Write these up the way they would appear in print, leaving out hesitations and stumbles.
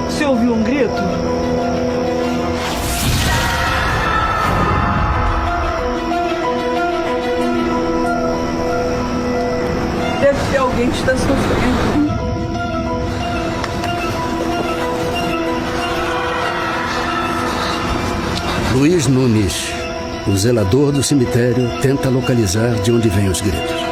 Você ouviu um grito? Deve ser alguém que está sofrendo. Luiz Nunes, o zelador do cemitério, tenta localizar de onde vêm os gritos.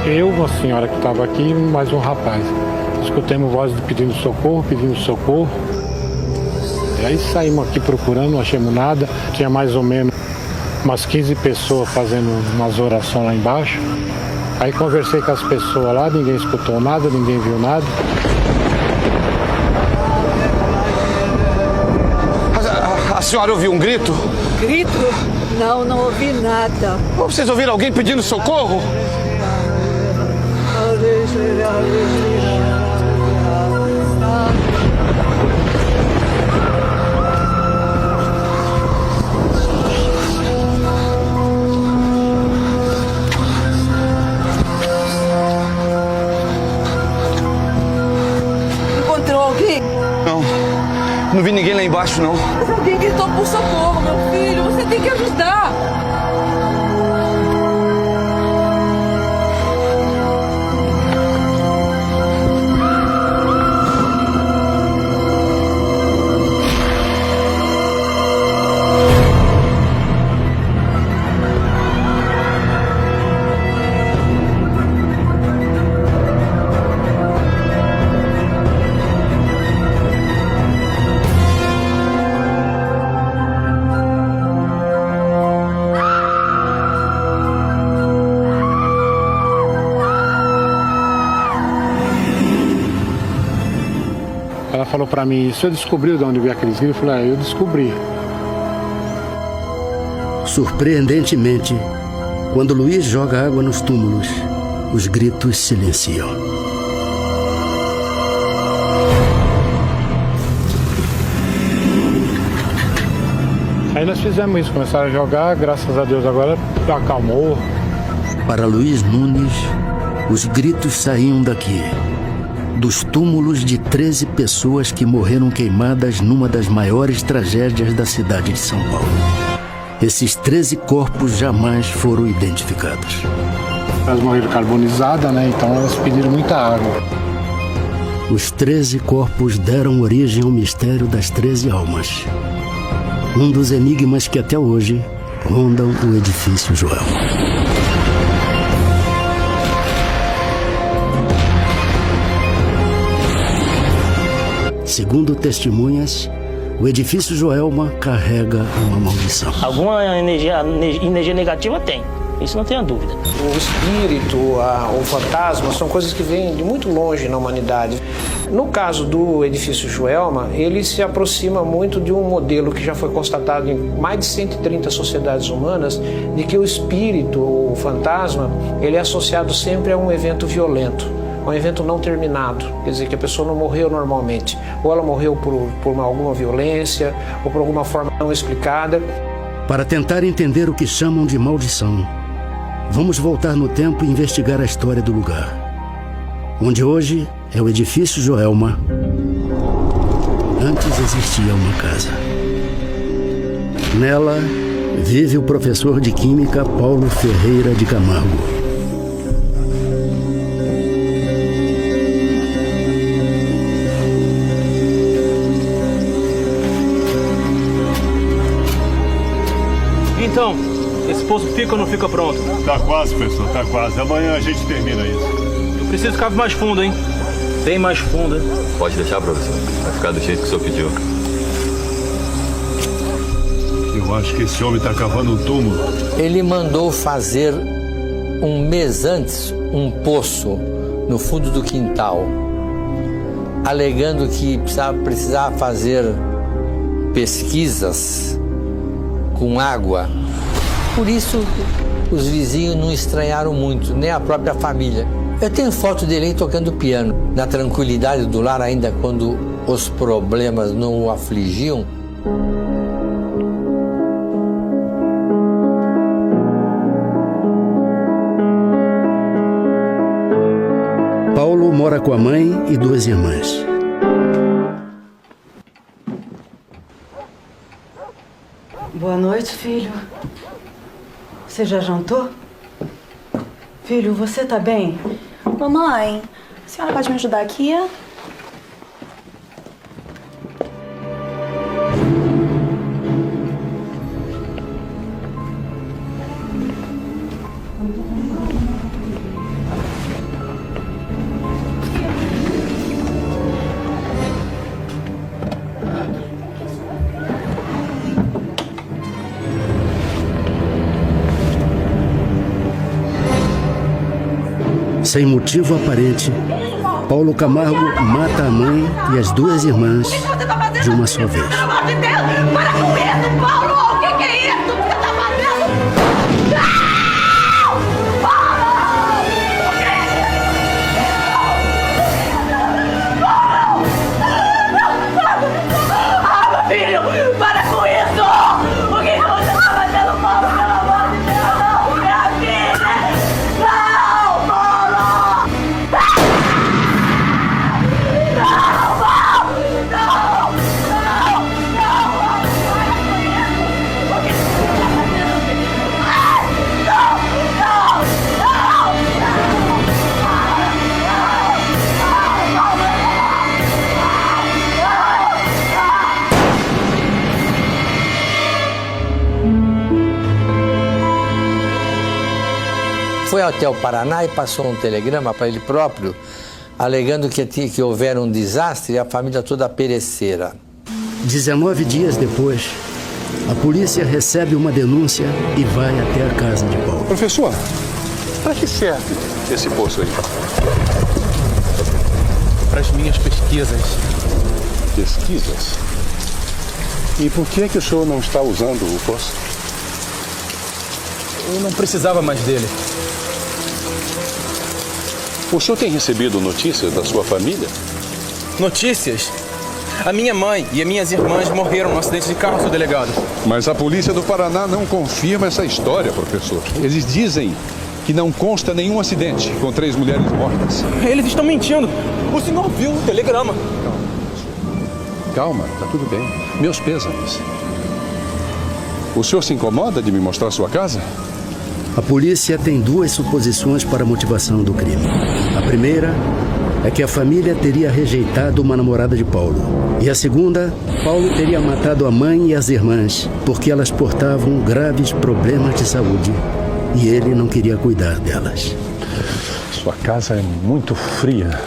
Eu, uma senhora que estava aqui e mais um rapaz. Escutamos vozes pedindo socorro. E aí saímos aqui procurando, não achamos nada. Tinha mais ou menos umas 15 pessoas fazendo umas orações lá embaixo. Aí conversei com as pessoas lá, ninguém escutou nada, ninguém viu nada. A senhora ouviu um grito? Grito? Não, não ouvi nada. Vocês ouviram alguém pedindo socorro? Encontrou alguém? Não vi ninguém lá embaixo, não. Mas alguém gritou por socorro, meu filho. Você tem que ajudar. Ela falou pra mim, você descobriu de onde veio aqueles gritos? Eu falei, eu descobri. Surpreendentemente, quando Luiz joga água nos túmulos, os gritos silenciam. Aí nós fizemos isso, começaram a jogar, graças a Deus agora acalmou. Para Luiz Nunes, os gritos saíam daqui, dos túmulos de 13 pessoas que morreram queimadas numa das maiores tragédias da cidade de São Paulo. Esses 13 corpos jamais foram identificados. Elas morreram carbonizadas, né? Então elas pediram muita água. Os 13 corpos deram origem ao mistério das 13 almas. Um dos enigmas que até hoje rondam o edifício Joelma. Segundo testemunhas, o edifício Joelma carrega uma maldição. Alguma energia negativa tem, isso não tenha dúvida. O espírito, o fantasma são coisas que vêm de muito longe na humanidade. No caso do edifício Joelma, ele se aproxima muito de um modelo que já foi constatado em mais de 130 sociedades humanas, de que o espírito, o fantasma, ele é associado sempre a um evento violento. Um evento não terminado, quer dizer, que a pessoa não morreu normalmente, ou ela morreu por alguma violência, ou por alguma forma não explicada. Para tentar entender o que chamam de maldição, vamos voltar no tempo e investigar a história do lugar, onde hoje é o edifício Joelma. Antes existia uma casa. Nela vive o professor de Química Paulo Ferreira de Camargo. Então, esse poço fica ou não fica pronto? Tá quase, professor, tá quase. Amanhã a gente termina isso. Eu preciso cavar mais fundo, hein? Bem mais fundo, hein? Pode deixar, professor. Vai ficar do jeito que o senhor pediu. Eu acho que esse homem tá cavando um túmulo. Ele mandou fazer um mês antes, um poço no fundo do quintal, alegando que precisava fazer pesquisas com água. Por isso, os vizinhos não estranharam muito, nem a própria família. Eu tenho foto dele aí tocando piano, na tranquilidade do lar, ainda quando os problemas não o afligiam. Paulo mora com a mãe e 2 irmãs. Boa noite, filho. Você já jantou? Filho, você tá bem? Mamãe, a senhora pode me ajudar aqui? Sem motivo aparente, Paulo Camargo mata a mãe e as 2 irmãs de uma só vez. Pelo amor de Deus, para com isso, Paulo! O que é isso que você tá fazendo? Não! Paulo! O que é isso? Paulo! Meu filho, para com isso! O que você tá fazendo, Paulo? Pelo amor de Deus, não! Minha filha! Não, Paulo! Foi até o Paraná e passou um telegrama para ele próprio, alegando que houvera um desastre e a família toda perecera. 19 dias depois, a polícia recebe uma denúncia e vai até a casa de Paulo. Professor, para que serve esse poço aí? Para as minhas pesquisas. Pesquisas? E por que o senhor não está usando o poço? Eu não precisava mais dele. O senhor tem recebido notícias da sua família? Notícias? A minha mãe e as minhas irmãs morreram num acidente de carro, seu delegado. Mas a polícia do Paraná não confirma essa história, professor. Eles dizem que não consta nenhum acidente com 3 mulheres mortas. Eles estão mentindo. O senhor viu o telegrama. Calma, tá tudo bem. Meus pêsames. O senhor se incomoda de me mostrar sua casa? A polícia tem 2 suposições para a motivação do crime. A primeira é que a família teria rejeitado uma namorada de Paulo. E a segunda, Paulo teria matado a mãe e as irmãs porque elas portavam graves problemas de saúde e ele não queria cuidar delas. Sua casa é muito fria.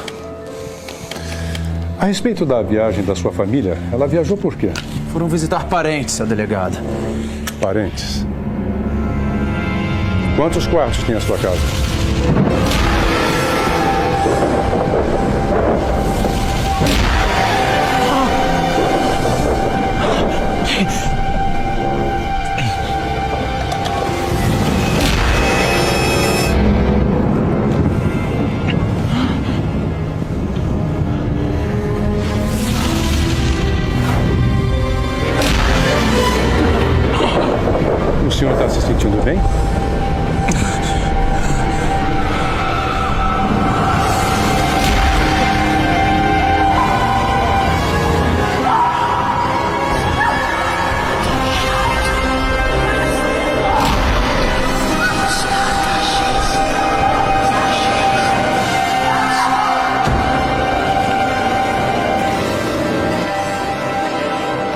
A respeito da viagem da sua família, ela viajou por quê? Foram visitar parentes, seu delegado. Parentes? Quantos quartos tem a sua casa? O senhor está se sentindo bem?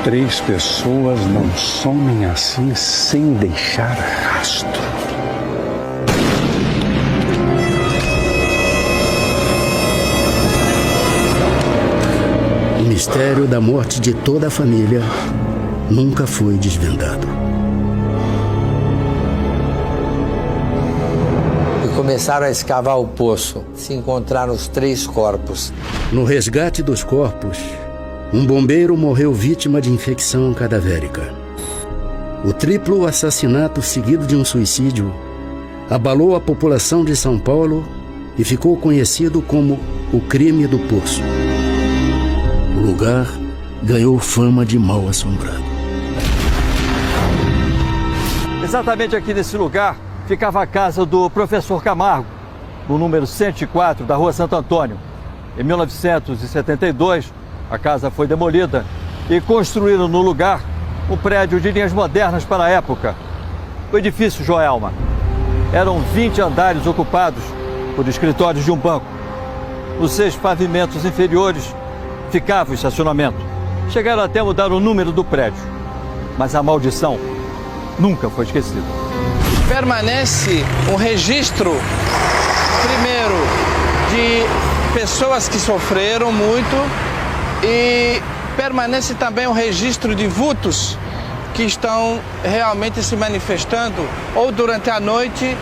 Três pessoas não somem assim sem deixar rastro. O mistério da morte de toda a família nunca foi desvendado. Começaram a escavar o poço. Se encontraram os 3 corpos. No resgate dos corpos, um bombeiro morreu vítima de infecção cadavérica. O triplo assassinato seguido de um suicídio abalou a população de São Paulo e ficou conhecido como o crime do poço. O lugar ganhou fama de mal-assombrado. Exatamente aqui nesse lugar ficava a casa do professor Camargo, no número 104 da Rua Santo Antônio. Em 1972, a casa foi demolida e construíram no lugar um prédio de linhas modernas para a época, o edifício Joelma. Eram 20 andares ocupados por escritórios de um banco. Nos 6 pavimentos inferiores ficava o estacionamento. Chegaram até a mudar o número do prédio, mas a maldição nunca foi esquecida. Permanece um registro, primeiro, de pessoas que sofreram muito e permanece também um registro de vultos que estão realmente se manifestando ou durante a noite,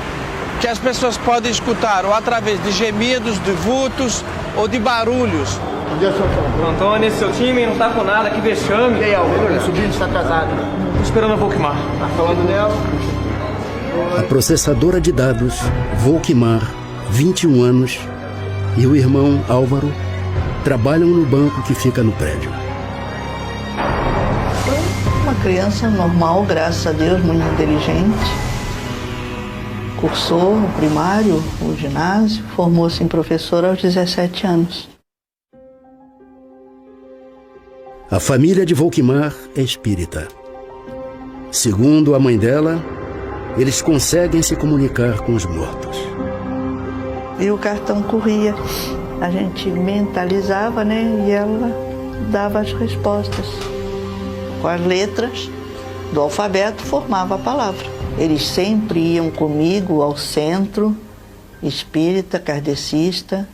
que as pessoas podem escutar ou através de gemidos, de vultos ou de barulhos. Bom dia, seu Antônio. Antônio, esse seu time não tá com nada, que vexame. Quem é o meu sobrinho está casado. Tô esperando a Volkmar. Tá falando dela? A processadora de dados, Volkmar, 21 anos, e o irmão Álvaro trabalham no banco que fica no prédio. Foi uma criança normal, graças a Deus, muito inteligente. Cursou o primário, o ginásio, formou-se em professora aos 17 anos. A família de Volkmar é espírita. Segundo a mãe dela, eles conseguem se comunicar com os mortos. E o cartão corria. A gente mentalizava, né? E ela dava as respostas. Com as letras do alfabeto formava a palavra. Eles sempre iam comigo ao centro espírita, kardecista.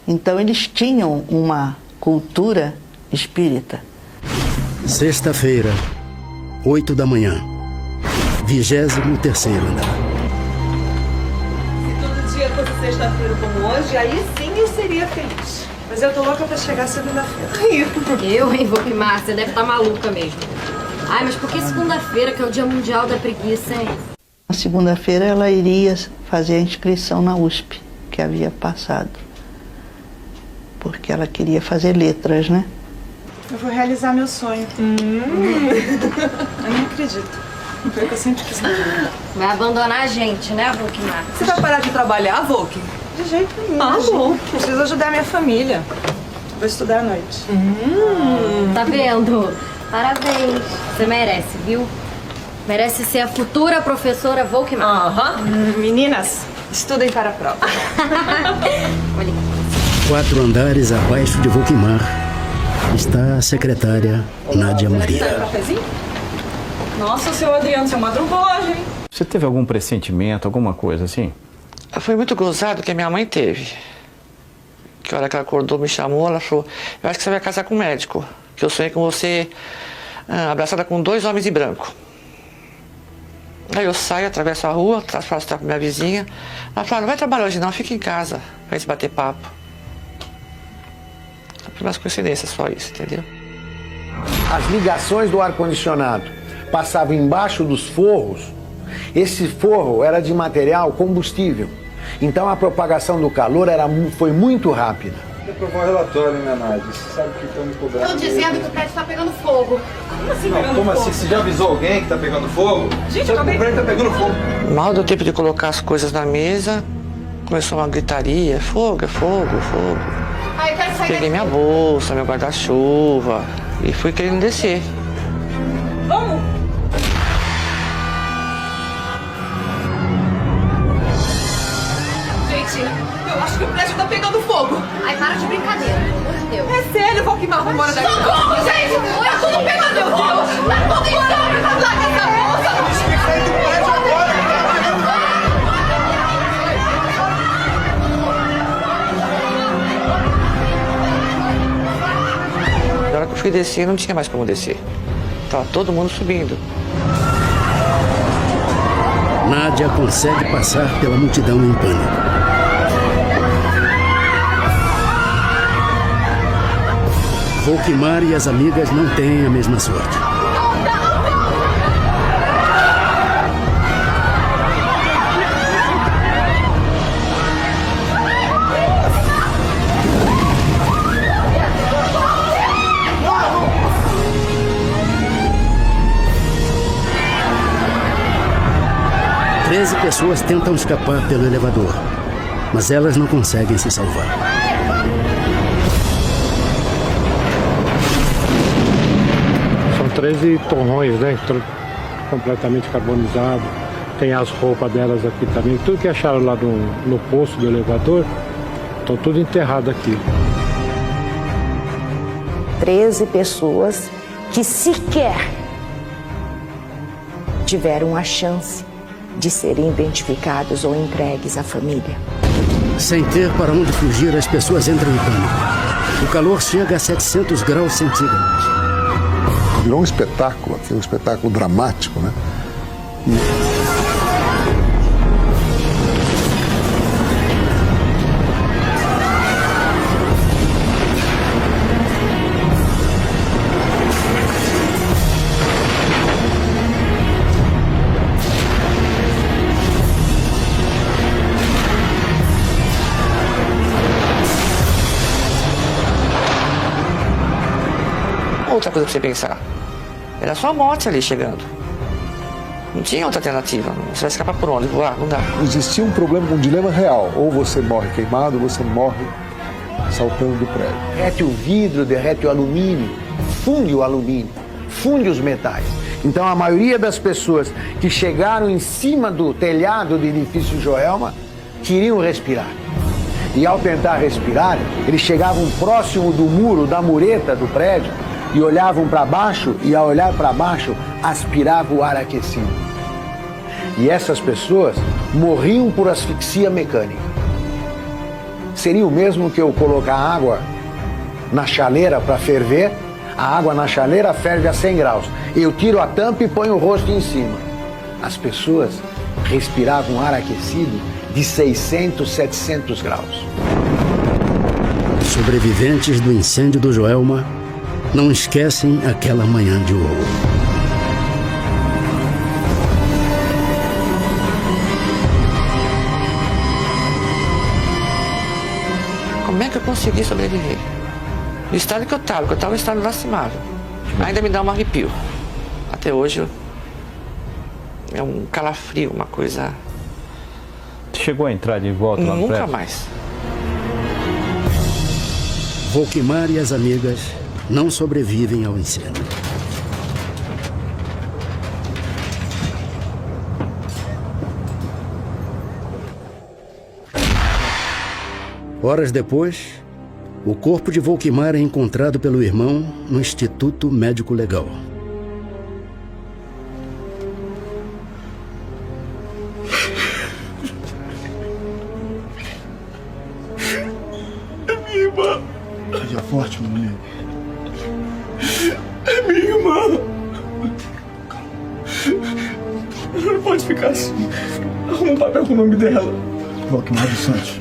Então eles tinham uma cultura espírita. Sexta-feira, 8 da manhã, 23º andar. Se todo dia fosse sexta-feira como hoje, aí sim eu seria feliz. Mas eu tô louca pra chegar segunda-feira. Eu, hein, Volkmar? Você deve estar maluca mesmo. Ai, mas por que segunda-feira, que é o Dia Mundial da Preguiça, hein? Na segunda-feira ela iria fazer a inscrição na USP, que havia passado. Porque ela queria fazer letras, né? Eu vou realizar meu sonho. Eu não acredito. Foi o que eu sempre quis. Vai abandonar a gente, né, Volkmar? Você vai parar de trabalhar, Volk? De jeito nenhum. Ah, bom. Preciso ajudar minha família. Vou estudar à noite. Tá vendo? Parabéns. Você merece, viu? Merece ser a futura professora Volkmar. Meninas, estudem para a prova. Olha. 4 andares abaixo de Volkmar está a secretária Nádia Maria. Nossa, seu Adriano, seu madrugou hoje, hein? Você teve algum pressentimento, alguma coisa assim? Foi muito gozado que a minha mãe teve. Que a hora que ela acordou, me chamou, ela falou: eu acho que você vai casar com um médico. Que eu sonhei com você abraçada com 2 homens de branco. Aí eu saio, atravesso a rua, faço estar com minha vizinha. Ela fala: não vai trabalhar hoje não, fica em casa, pra gente bater papo. Umas coincidências, só isso, entendeu? As ligações do ar-condicionado passavam embaixo dos forros. Esse forro era de material combustível. Então a propagação do calor foi muito rápida. Tem que provar o relatório, né, Nádia? Você sabe que estão me cobrando. Estão dizendo que o prédio está pegando fogo. Como assim pegando como fogo? assim? Você já avisou alguém que tá pegando fogo? Gente, o prédio tá pegando fogo. Mal deu tempo de colocar as coisas na mesa, começou uma gritaria: fogo, fogo, fogo. Ai, eu quero sair Peguei daqui. minha bolsa, meu guarda-chuva e fui querendo descer. Vamos! Gente, eu acho que o prédio tá pegando fogo. Ai, para de brincadeira, pelo amor de Deus. É sério, Volkmar, vamos embora daqui. Socorro, gente! Tá tudo pegando fogo! Tá tudo em cima! Larga essa bolsa! Sai do prédio agora! Na hora que eu fui descer, não tinha mais como descer. Tava todo mundo subindo. Nádia consegue passar pela multidão em pânico. Volkmar e as amigas não têm a mesma sorte. Treze pessoas tentam escapar pelo elevador, mas elas não conseguem se salvar. São 13 torrões, né? Completamente carbonizados. Tem as roupas delas aqui também. Tudo que acharam lá no poço do elevador, estão tudo enterrado aqui. 13 pessoas que sequer tiveram a chance de serem identificados ou entregues à família. Sem ter para onde fugir, as pessoas entram em pânico. O calor chega a 700 graus centígrados. Virou um espetáculo aqui, um espetáculo dramático, né? Outra coisa pra você pensar. Era só a morte ali chegando. Não tinha outra alternativa. Você vai escapar por onde? Voar? Não dá. Existia um problema, um dilema real. Ou você morre queimado, ou você morre saltando do prédio. Derrete o vidro, derrete o alumínio, funde o alumínio, funde os metais. Então a maioria das pessoas que chegaram em cima do telhado do edifício Joelma queriam respirar. E ao tentar respirar, eles chegavam próximo do muro, da mureta do prédio, e olhavam para baixo, e ao olhar para baixo, aspiravam o ar aquecido. E essas pessoas morriam por asfixia mecânica. Seria o mesmo que eu colocar água na chaleira para ferver, a água na chaleira ferve a 100 graus. Eu tiro a tampa e ponho o rosto em cima. As pessoas respiravam ar aquecido de 600, 700 graus. Sobreviventes do incêndio do Joelma não esquecem aquela manhã de horror. Como é que eu consegui sobreviver? No estado que eu estava em estado lastimável. Ainda me dá um arrepio. Até hoje é um calafrio, uma coisa... Chegou a entrar de volta lá no prédio? Nunca mais. Volkmar e as amigas não sobrevivem ao incêndio. Horas depois, o corpo de Volkmar é encontrado pelo irmão no Instituto Médico Legal. É minha irmã. Seja forte, menino. É minha irmã. Não pode ficar assim. Arruma um papel com o nome dela. Volkmar dos Santos.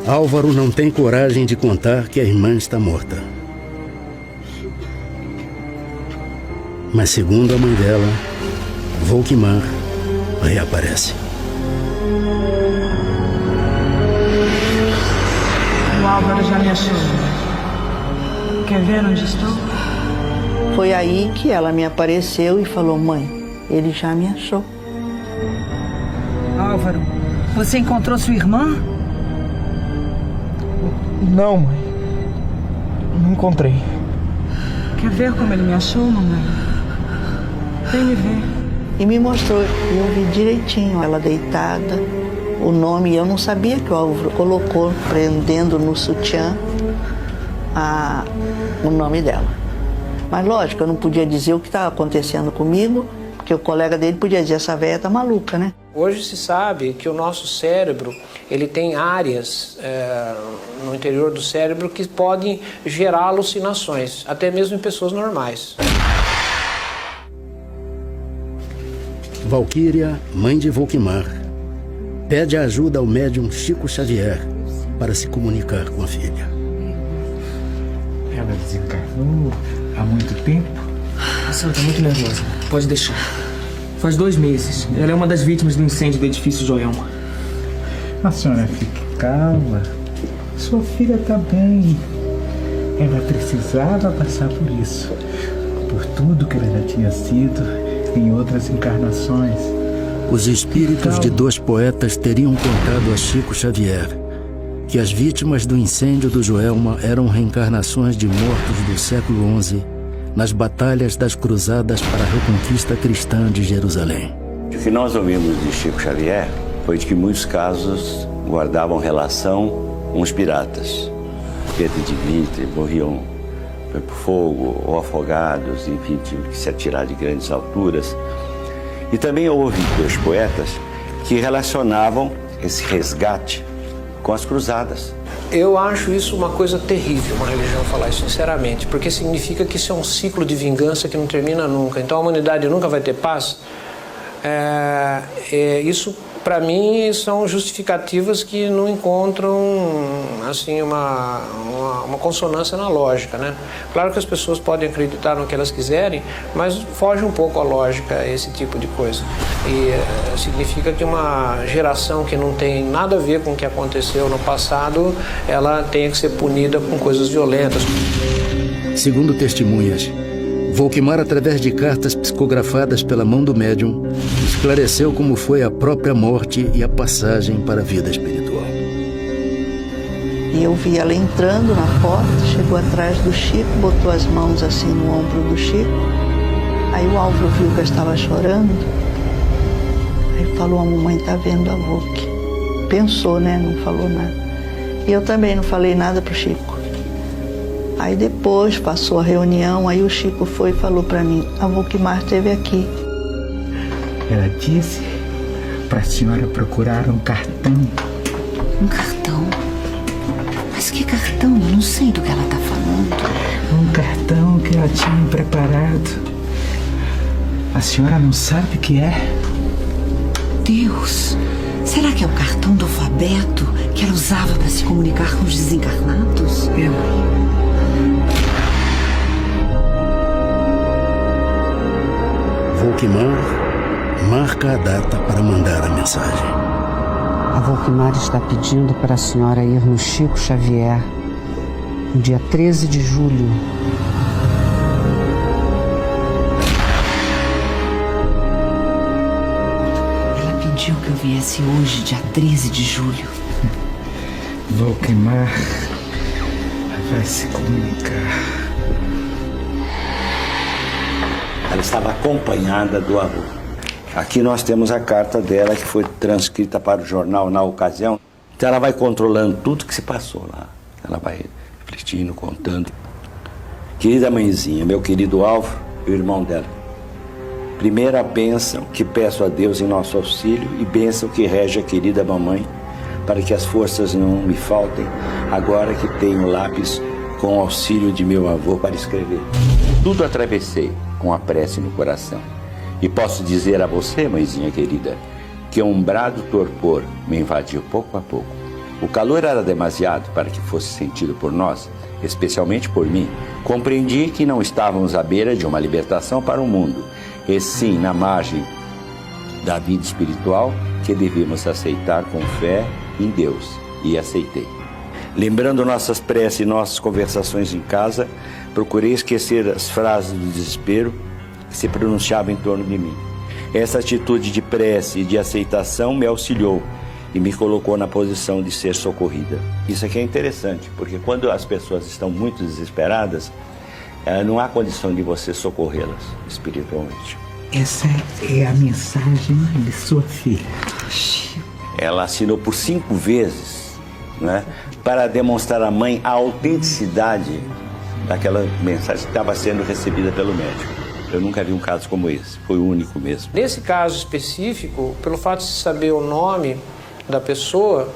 Álvaro não tem coragem de contar que a irmã está morta. Mas segundo a mãe dela, Volkmar reaparece. O Álvaro já me achou. Quer ver onde estou? Foi aí que ela me apareceu e falou: mãe, ele já me achou. Álvaro, você encontrou sua irmã? Não, mãe. Não encontrei. Quer ver como ele me achou, mamãe? Vem me ver. E me mostrou, e eu vi direitinho ela deitada, o nome, eu não sabia que o Álvaro colocou, prendendo no sutiã, o nome dela. Mas lógico, eu não podia dizer o que estava acontecendo comigo, porque o colega dele podia dizer: essa véia tá maluca, né? Hoje se sabe que o nosso cérebro, ele tem áreas no interior do cérebro que podem gerar alucinações, até mesmo em pessoas normais. Valquíria, mãe de Volquimar, pede ajuda ao médium Chico Xavier para se comunicar com a filha. Ela desencarnou há muito tempo? A senhora está muito nervosa. Pode deixar. Faz 2 meses. Ela é uma das vítimas do incêndio do edifício Joelma. A senhora fique calma. Sua filha está bem. Ela precisava passar por isso. Por tudo que ela já tinha sido em outras encarnações. Os espíritos de 2 poetas teriam contado a Chico Xavier que as vítimas do incêndio do Joelma eram reencarnações de mortos do século XI nas batalhas das cruzadas para a reconquista cristã de Jerusalém. O que nós ouvimos de Chico Xavier foi de que muitos casos guardavam relação com os piratas. Pedro e Dimitri morriam por fogo ou afogados, enfim, tinham que se atirar de grandes alturas. E também houve 2 poetas que relacionavam esse resgate com as cruzadas. Eu acho isso uma coisa terrível, uma religião falar isso sinceramente, porque significa que isso é um ciclo de vingança que não termina nunca. Então a humanidade nunca vai ter paz. Isso, para mim, são justificativas que não encontram assim uma consonância na lógica, né? Claro que as pessoas podem acreditar no que elas quiserem, mas foge um pouco a lógica esse tipo de coisa. E significa que uma geração que não tem nada a ver com o que aconteceu no passado, ela tem que ser punida com coisas violentas. Segundo testemunhas, Volquimar, através de cartas psicografadas pela mão do médium, esclareceu como foi a própria morte e a passagem para a vida espiritual. E eu vi ela entrando na porta, chegou atrás do Chico, botou as mãos assim no ombro do Chico. Aí o Álvaro viu que eu estava chorando. Aí falou: a mamãe está vendo a Volque. Pensou, né? Não falou nada. E eu também não falei nada pro Chico. Aí depois passou a reunião, aí o Chico foi e falou para mim: a Volquimar esteve aqui. Ela disse para a senhora procurar um cartão. Um cartão? Mas que cartão? Eu não sei do que ela está falando. Um cartão que ela tinha preparado. A senhora não sabe o que é? Deus! Será que é o cartão do alfabeto que ela usava para se comunicar com os desencarnados? Volquimar marca a data para mandar a mensagem. A Volquimar está pedindo para a senhora ir no Chico Xavier no dia 13 de julho. Ela pediu que eu viesse hoje, dia 13 de julho. Volquimar vai se comunicar. Ela estava acompanhada do avô. Aqui nós temos a carta dela que foi transcrita para o jornal na ocasião. Então ela vai controlando tudo que se passou lá. Ela vai refletindo, contando. Querida mãezinha, meu querido Álvaro e o irmão dela. Primeira bênção que peço a Deus em nosso auxílio e bênção que rege a querida mamãe para que as forças não me faltem agora que tenho lápis com o auxílio de meu avô para escrever. Tudo atravessei com a prece no coração. E posso dizer a você, mãezinha querida, que um brado torpor me invadiu pouco a pouco. O calor era demasiado para que fosse sentido por nós, especialmente por mim. Compreendi que não estávamos à beira de uma libertação para o mundo, e sim na margem da vida espiritual que devíamos aceitar com fé em Deus. E aceitei. Lembrando nossas preces e nossas conversações em casa, procurei esquecer as frases do desespero que se pronunciavam em torno de mim. Essa atitude de prece e de aceitação me auxiliou e me colocou na posição de ser socorrida. Isso aqui é interessante, porque quando as pessoas estão muito desesperadas, não há condição de você socorrê-las espiritualmente. Essa é a mensagem de sua filha. Ela assinou por 5 vezes, né, para demonstrar à mãe a autenticidade daquela mensagem que estava sendo recebida pelo médico. Eu nunca vi um caso como esse, foi o único mesmo. Nesse caso específico, pelo fato de se saber o nome da pessoa,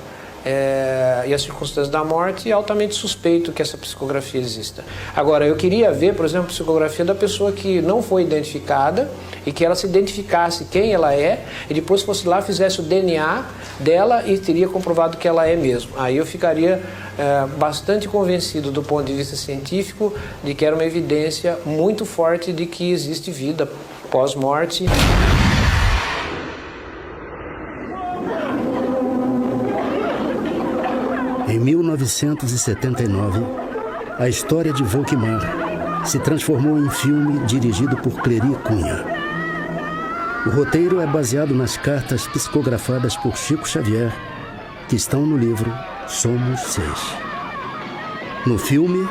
e as circunstâncias da morte, é altamente suspeito que essa psicografia exista. Agora, eu queria ver, por exemplo, a psicografia da pessoa que não foi identificada e que ela se identificasse quem ela é e depois fosse lá, fizesse o DNA dela e teria comprovado que ela é mesmo. Aí eu ficaria bastante convencido do ponto de vista científico de que era uma evidência muito forte de que existe vida pós-morte. Em 1979, a história de Volkmar se transformou em filme dirigido por Clery Cunha. O roteiro é baseado nas cartas psicografadas por Chico Xavier, que estão no livro Somos 6. No filme,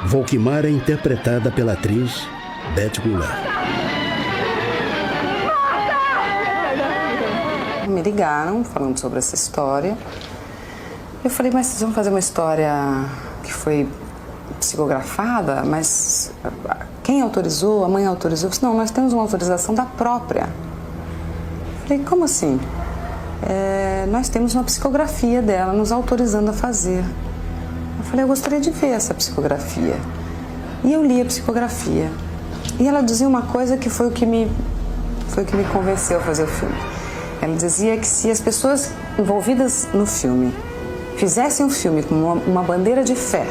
Volkmar é interpretada pela atriz Beth Goulart. Me ligaram falando sobre essa história. Eu falei, mas vocês vão fazer uma história que foi psicografada, mas quem autorizou? A mãe autorizou? Eu disse, não, nós temos uma autorização da própria. Eu falei, como assim? Nós temos uma psicografia dela nos autorizando a fazer. Eu falei, eu gostaria de ver essa psicografia. E eu li a psicografia. E ela dizia uma coisa que foi o que me convenceu a fazer o filme. Ela dizia que se as pessoas envolvidas no filme fizessem o filme com uma bandeira de fé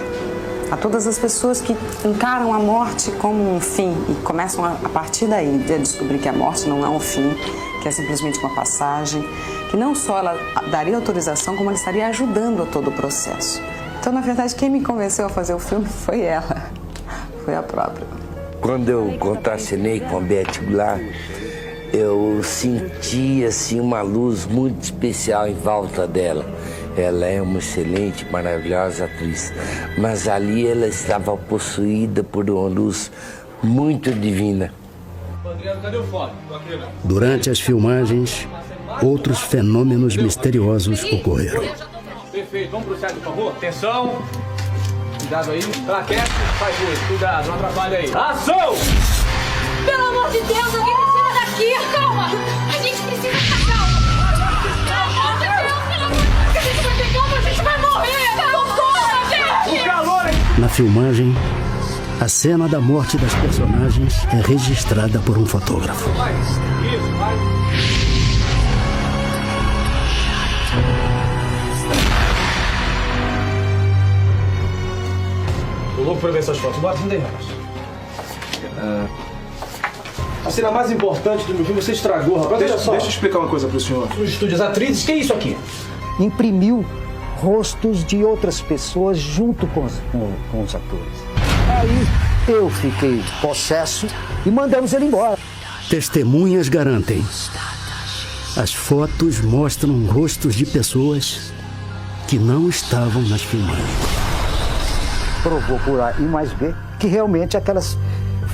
a todas as pessoas que encaram a morte como um fim e começam a partir daí a descobrir que a morte não é um fim, que é simplesmente uma passagem, que não só ela daria autorização, como ela estaria ajudando a todo o processo. Então, na verdade, quem me convenceu a fazer o filme foi ela, foi a própria. Quando eu contracenei com a Beth Goulart, eu senti assim, uma luz muito especial em volta dela. Ela é uma excelente, maravilhosa atriz, mas ali ela estava possuída por uma luz muito divina. Durante as filmagens, outros fenômenos misteriosos ocorreram. Perfeito, vamos pro chat, por favor. Atenção. Cuidado aí. Plaquete, faz luz. Cuidado, não atrapalha aí. Ação! Pelo amor de Deus, alguém me tira daqui! Calma! A gente precisa ficar calma! A gente vai pegar, a gente vai morrer! Socorro, gente! O calor, hein? Na filmagem, a cena da morte das personagens é registrada por um fotógrafo. Isso, vai. Tô louco pra ver essas fotos. Bora, não tem mais. A cena mais importante do meu filme você estragou, rapaz. Deixa eu explicar uma coisa pro senhor. Os estúdios atrizes, que é isso aqui? Imprimiu rostos de outras pessoas junto com os atores. Aí eu fiquei possesso e mandamos ele embora. Testemunhas garantem. As fotos mostram rostos de pessoas que não estavam nas filmagens. Provou por A e mais B que realmente aquelas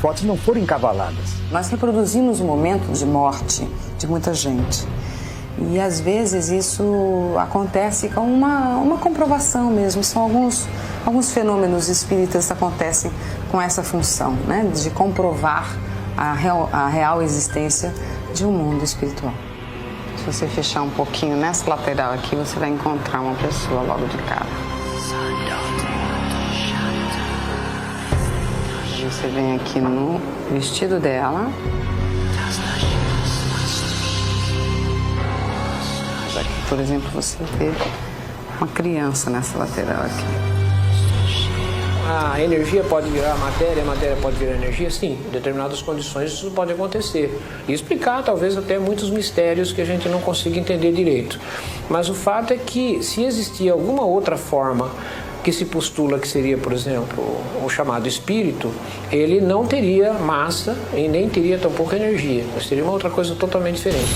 fotos não foram encavaladas. Nós reproduzimos o momento de morte de muita gente. E às vezes isso acontece com uma comprovação mesmo. São alguns fenômenos espíritas que acontecem com essa função, né? De comprovar a real existência de um mundo espiritual. Se você fechar um pouquinho nessa lateral aqui, você vai encontrar uma pessoa logo de cara. Você vem aqui no vestido dela. Aqui, por exemplo, você vê uma criança nessa lateral aqui. A energia pode virar matéria, a matéria pode virar energia? Sim, em determinadas condições isso pode acontecer. E explicar talvez até muitos mistérios que a gente não consiga entender direito. Mas o fato é que se existir alguma outra forma que se postula que seria, por exemplo, o chamado espírito, ele não teria massa e nem teria tampouco energia. Mas seria uma outra coisa totalmente diferente.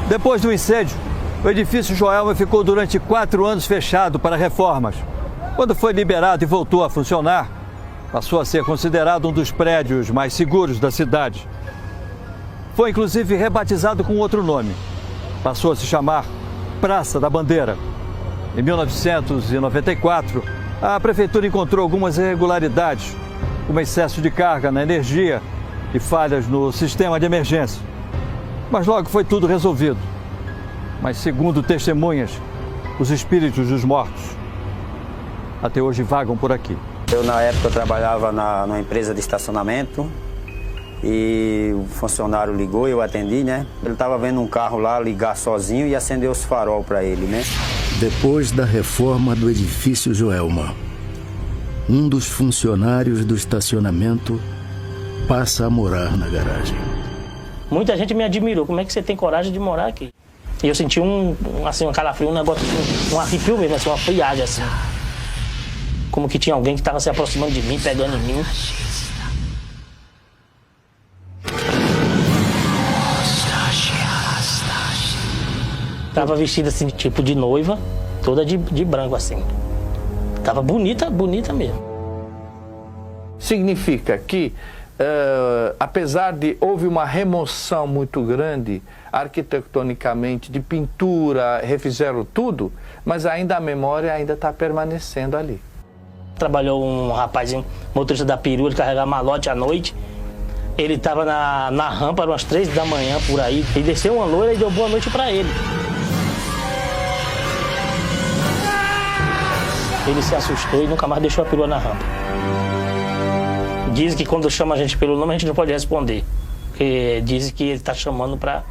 Depois do incêndio, o edifício Joelma ficou durante 4 anos fechado para reformas. Quando foi liberado e voltou a funcionar, passou a ser considerado um dos prédios mais seguros da cidade. Foi inclusive rebatizado com outro nome. Passou a se chamar Praça da Bandeira. Em 1994, a prefeitura encontrou algumas irregularidades, como excesso de carga na energia e falhas no sistema de emergência. Mas logo foi tudo resolvido. Mas segundo testemunhas, os espíritos dos mortos até hoje vagam por aqui. Eu, na época, trabalhava numa empresa de estacionamento e o funcionário ligou, eu atendi, né? Ele estava vendo um carro lá ligar sozinho e acender os farol para ele, né? Depois da reforma do edifício Joelma, um dos funcionários do estacionamento passa a morar na garagem. Muita gente me admirou. Como é que você tem coragem de morar aqui? E eu senti um calafrio, um negócio, um arrepio mesmo, assim, uma friagem, assim. Como que tinha alguém que estava se aproximando de mim, pegando em mim. Tava vestida assim, tipo de noiva, toda de branco assim. Tava bonita, bonita mesmo. Significa que, apesar de houve uma remoção muito grande arquitetonicamente de pintura, refizeram tudo, mas ainda a memória ainda está permanecendo ali. Trabalhou um rapazinho, motorista da perua, ele carregava malote à noite. Ele estava na rampa, eram umas 3 da manhã por aí. Ele desceu uma loira e deu boa noite para ele. Ele se assustou e nunca mais deixou a perua na rampa. Dizem que quando chama a gente pelo nome, a gente não pode responder. Porque dizem que ele está chamando para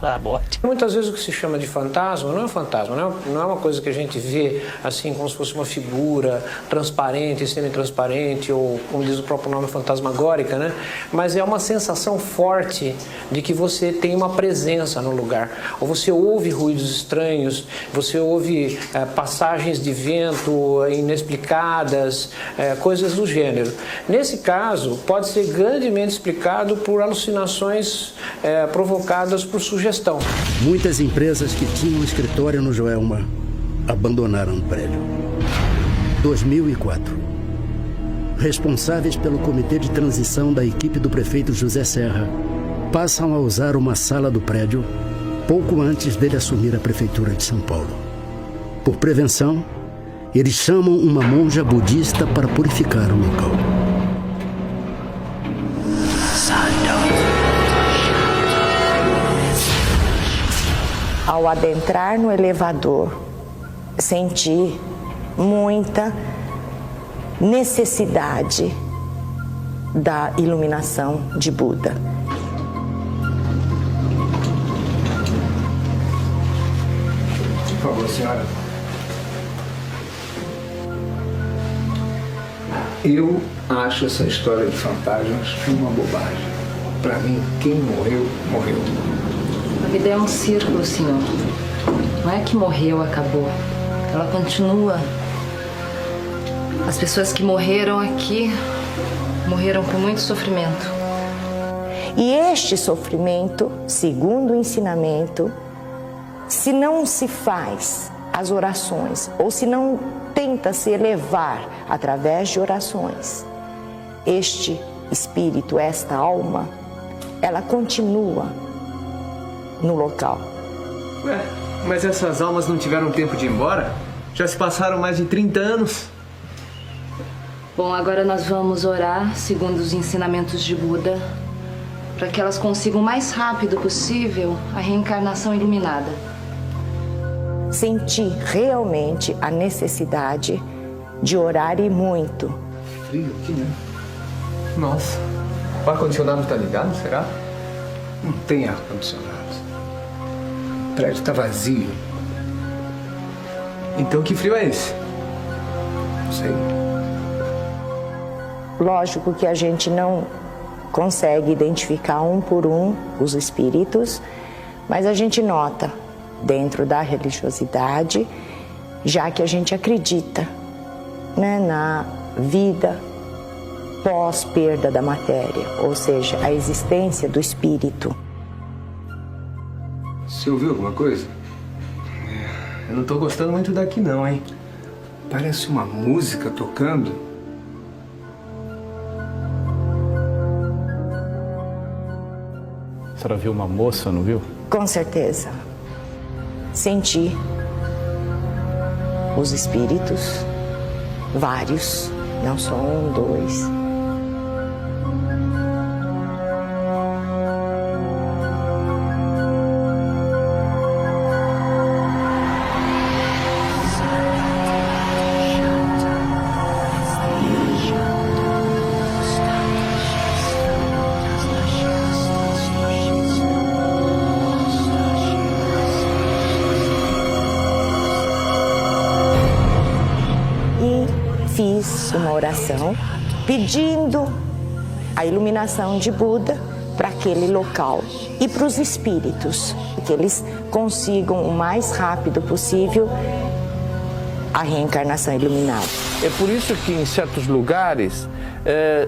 a morte. Muitas vezes o que se chama de fantasma não é um fantasma, não é uma coisa que a gente vê assim como se fosse uma figura transparente, semi-transparente, ou como diz o próprio nome, fantasmagórica, né? Mas é uma sensação forte de que você tem uma presença no lugar. Ou você ouve ruídos estranhos, você ouve passagens de vento inexplicadas, coisas do gênero. Nesse caso, pode ser grandemente explicado por alucinações provocadas por sugestão. Muitas empresas que tinham escritório no Joelma abandonaram o prédio. 2004. Responsáveis pelo comitê de transição da equipe do prefeito José Serra passam a usar uma sala do prédio pouco antes dele assumir a prefeitura de São Paulo. Por prevenção, eles chamam uma monja budista para purificar o local. Ao adentrar no elevador, senti muita necessidade da iluminação de Buda. Por favor, senhora. Eu acho essa história de fantasmas uma bobagem. Para mim, quem morreu, morreu. A vida é um círculo, senhor. Não é que morreu, acabou. Ela continua. As pessoas que morreram aqui morreram com muito sofrimento. E este sofrimento, segundo o ensinamento, se não se faz as orações, ou se não tenta se elevar através de orações, este espírito, esta alma, ela continua no local. Ué, mas essas almas não tiveram tempo de ir embora? Já se passaram mais de 30 anos. Bom, agora nós vamos orar segundo os ensinamentos de Buda, para que elas consigam o mais rápido possível a reencarnação iluminada. Senti realmente a necessidade de orar e muito. Frio aqui, né? Nossa, o ar-condicionado está ligado, será? Não tem ar-condicionado. O prédio está vazio. Então que frio é esse? Não sei. Lógico que a gente não consegue identificar um por um os espíritos, mas a gente nota dentro da religiosidade, já que a gente acredita, né, na vida pós-perda da matéria, ou seja, a existência do espírito. Você ouviu alguma coisa? Eu não tô gostando muito daqui não, hein? Parece uma música tocando. A senhora viu uma moça, não viu? Com certeza. Senti os espíritos, vários, não só um, dois. fiz uma oração pedindo a iluminação de Buda para aquele local e para os espíritos, que eles consigam o mais rápido possível a reencarnação iluminada. É por isso que em certos lugares,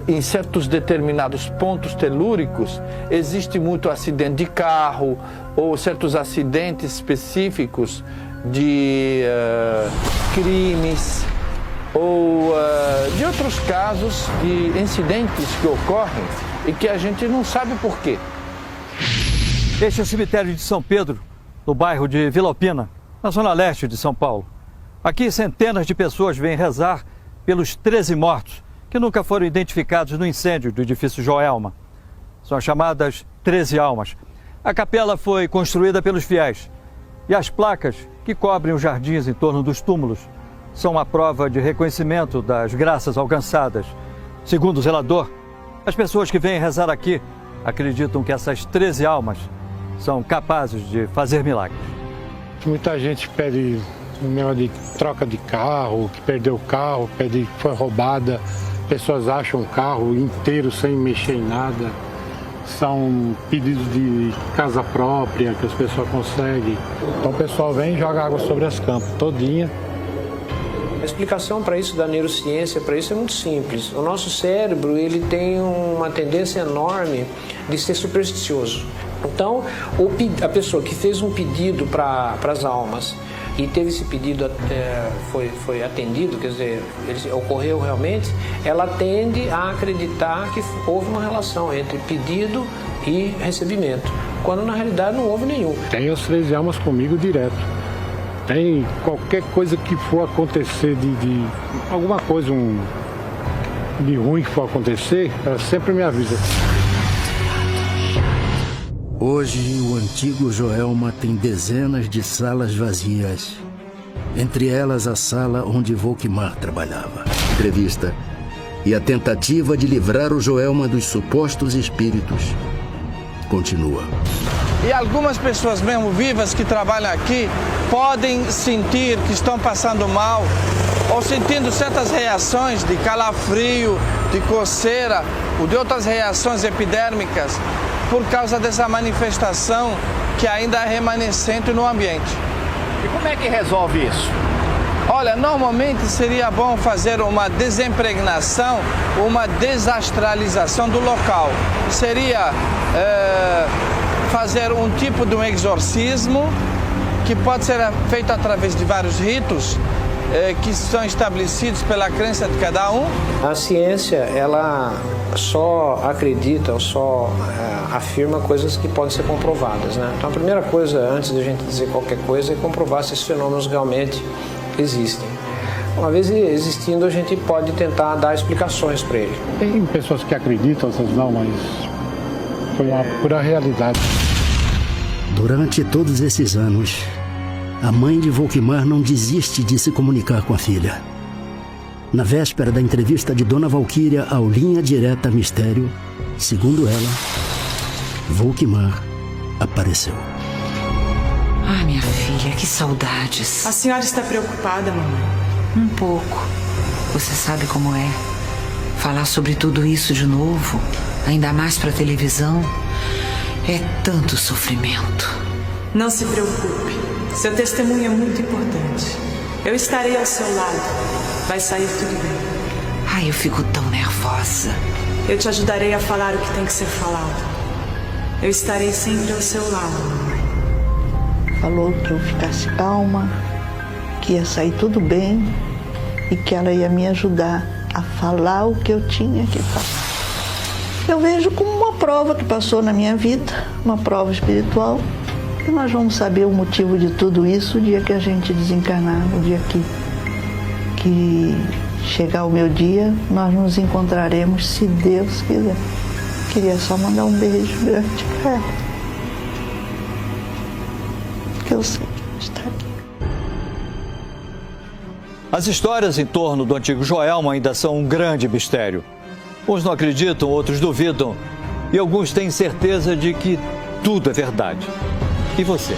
em certos determinados pontos telúricos, existe muito acidente de carro ou certos acidentes específicos de crimes ou de outros casos de incidentes que ocorrem e que a gente não sabe por quê. Este é o cemitério de São Pedro, no bairro de Vila Alpina, na zona leste de São Paulo. Aqui centenas de pessoas vêm rezar pelos 13 mortos que nunca foram identificados no incêndio do edifício Joelma. São as chamadas 13 almas. A capela foi construída pelos fiéis e as placas que cobrem os jardins em torno dos túmulos são uma prova de reconhecimento das graças alcançadas. Segundo o zelador, as pessoas que vêm rezar aqui acreditam que essas 13 almas são capazes de fazer milagres. Muita gente pede de troca de carro, que perdeu o carro, pede que foi roubada. Pessoas acham o carro inteiro sem mexer em nada. São pedidos de casa própria que as pessoas conseguem. Então o pessoal vem e joga água sobre as campas todinha. A explicação para isso da neurociência, para isso é muito simples. O nosso cérebro, ele tem uma tendência enorme de ser supersticioso. Então, a pessoa que fez um pedido para as almas e teve esse pedido, foi atendido, quer dizer, ele ocorreu realmente, ela tende a acreditar que houve uma relação entre pedido e recebimento, quando na realidade não houve nenhum. Tem as 13 almas comigo direto. Tem qualquer coisa que for acontecer, de alguma coisa de ruim que for acontecer, ela sempre me avisa. Hoje, o antigo Joelma tem dezenas de salas vazias. Entre elas, a sala onde Volkmar trabalhava. Entrevista e a tentativa de livrar o Joelma dos supostos espíritos continua. E algumas pessoas mesmo vivas que trabalham aqui podem sentir que estão passando mal ou sentindo certas reações de calafrio, de coceira ou de outras reações epidérmicas por causa dessa manifestação que ainda é remanescente no ambiente. E como é que resolve isso? Olha, normalmente seria bom fazer uma desimpregnação, uma desastralização do local. Seria fazer um tipo de um exorcismo que pode ser feito através de vários ritos que são estabelecidos pela crença de cada um. A ciência, ela só acredita ou só afirma coisas que podem ser comprovadas, né? Então a primeira coisa, antes de a gente dizer qualquer coisa, é comprovar se esses fenômenos realmente existem. Uma vez existindo, a gente pode tentar dar explicações para ele. Tem pessoas que acreditam, outras não, mas foi uma pura realidade. Durante todos esses anos, a mãe de Volkmar não desiste de se comunicar com a filha. Na véspera da entrevista de Dona Valquíria ao Linha Direta Mistério, segundo ela, Volkmar apareceu. Ah, minha filha, que saudades. A senhora está preocupada, mamãe? Um pouco. Você sabe como é. Falar sobre tudo isso de novo, ainda mais para televisão, é tanto sofrimento. Não se preocupe. Seu testemunho é muito importante. Eu estarei ao seu lado. Vai sair tudo bem. Ai, eu fico tão nervosa. Eu te ajudarei a falar o que tem que ser falado. Eu estarei sempre ao seu lado. Falou que eu ficasse calma, que ia sair tudo bem e que ela ia me ajudar a falar o que eu tinha que falar. Eu vejo como uma prova que passou na minha vida, uma prova espiritual, e nós vamos saber o motivo de tudo isso o dia que a gente desencarnar, no dia que chegar o meu dia, nós nos encontraremos, se Deus quiser. Queria só mandar um beijo grande para ela, que eu sei que está aqui. As histórias em torno do antigo Joelma ainda são um grande mistério. Uns não acreditam, outros duvidam, e alguns têm certeza de que tudo é verdade. E você?